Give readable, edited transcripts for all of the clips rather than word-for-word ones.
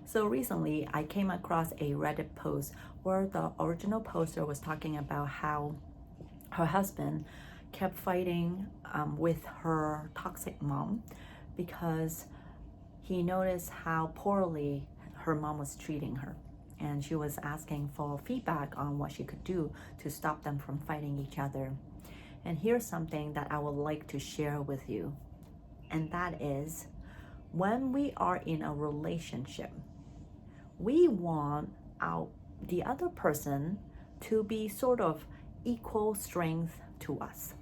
So recently, I came across a Reddit post where the original poster was talking about how her husband kept fighting with her toxic mom because he noticed how poorly her mom was treating her. And she was asking for feedback on what she could do to stop them from fighting each other. And here's something that I would like to share with you, and that is when we are in a relationship, we want the other person to be sort of equal strength to us,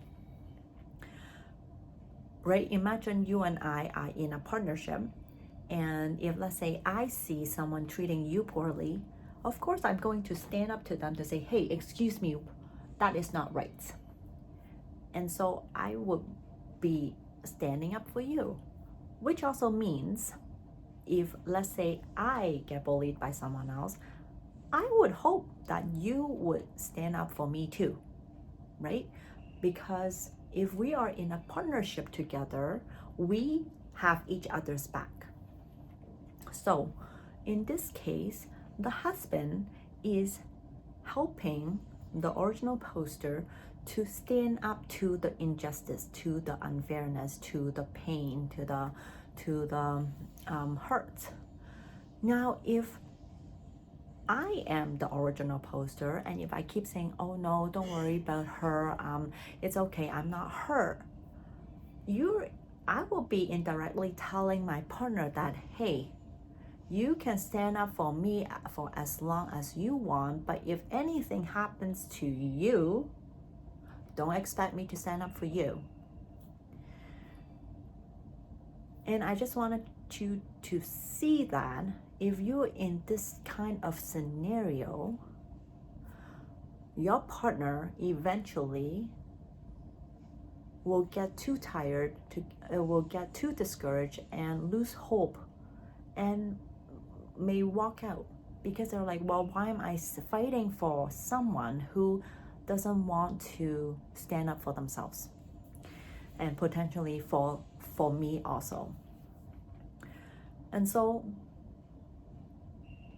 right? Imagine you and I are in a partnership, and if, let's say, I see someone treating you poorly, of course I'm going to stand up to them to say, hey, excuse me, that is not right. And so I would be standing up for you, which also means if, let's say, I get bullied by someone else, I would hope that you would stand up for me too, right? Because if we are in a partnership together, we have each other's back. So in this case, the husband is helping the original poster to stand up to the injustice, to the unfairness, to the pain, to the hurt. Now, if I am the original poster, and if I keep saying, oh no, don't worry about her, it's okay, I'm not her, I will be indirectly telling my partner that, hey, you can stand up for me for as long as you want, but if anything happens to you, don't expect me to stand up for you. And I just wanted you to see that if you're in this kind of scenario, your partner eventually will get too tired, will get too discouraged and lose hope and may walk out because they're like, well, why am I fighting for someone who doesn't want to stand up for themselves, and potentially for me also. And so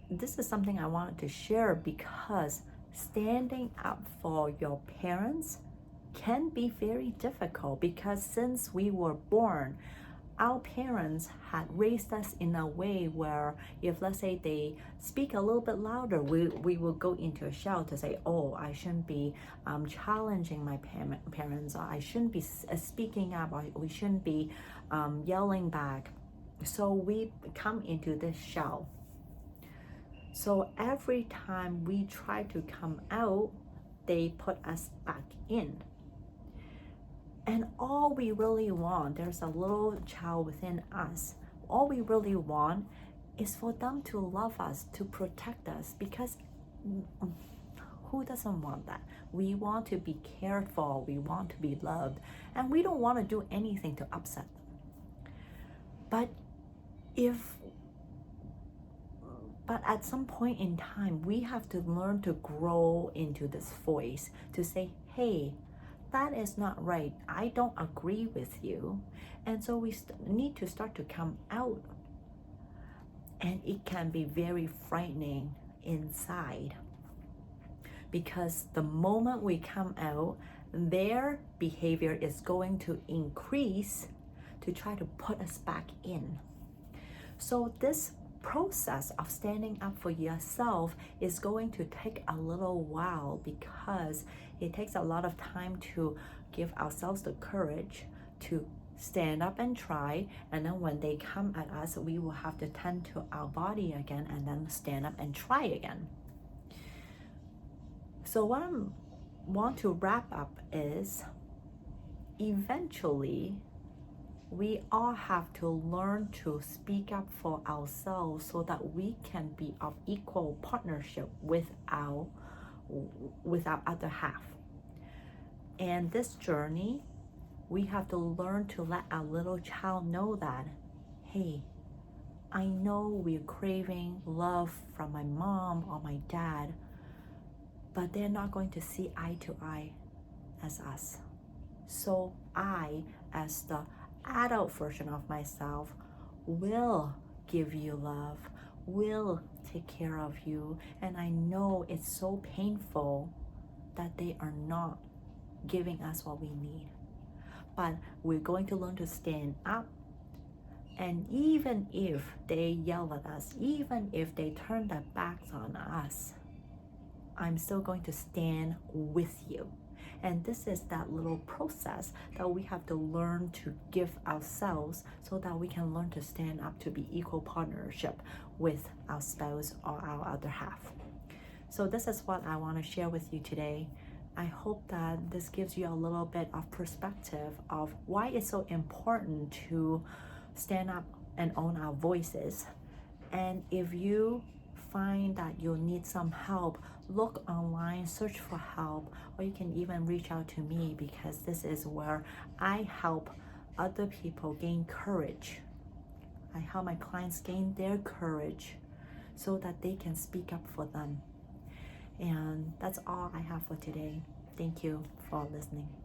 this is something I wanted to share because standing up for your parents can be very difficult, because since we were born, our parents had raised us in a way where if, let's say, they speak a little bit louder, we will go into a shout to say, oh, I shouldn't be challenging my parents, or I shouldn't be speaking up, or we shouldn't be yelling back. So we come into this shell. So every time we try to come out, they put us back in. And all we really want, there's a little child within us, all we really want is for them to love us, to protect us, because who doesn't want that? We want to be cared for, we want to be loved, and we don't want to do anything to upset them. But at some point in time, we have to learn to grow into this voice to say, hey, that is not right. I don't agree with you. And so we need to start to come out. And it can be very frightening inside, because the moment we come out, their behavior is going to increase to try to put us back in. So this process of standing up for yourself is going to take a little while, because it takes a lot of time to give ourselves the courage to stand up and try, and then when they come at us, we will have to tend to our body again and then stand up and try again. So what I want to wrap up is, eventually we all have to learn to speak up for ourselves so that we can be of equal partnership with our other half. And this journey, we have to learn to let our little child know that, hey, I know we're craving love from my mom or my dad, but they're not going to see eye to eye as us. So I, as the adult version of myself, will give you love, will take care of you. And I know it's so painful that they are not giving us what we need. But we're going to learn to stand up. And even if they yell at us, even if they turn their backs on us, I'm still going to stand with you. And this is that little process that we have to learn to give ourselves so that we can learn to stand up to be equal partnership with our spouse or our other half. So this is what I want to share with you today. I hope that this gives you a little bit of perspective of why it's so important to stand up and own our voices. And if you find that you need some help, look online, search for help, or you can even reach out to me, because this is where I help other people gain courage. I help my clients gain their courage so that they can speak up for them. And that's all I have for today. Thank you for listening.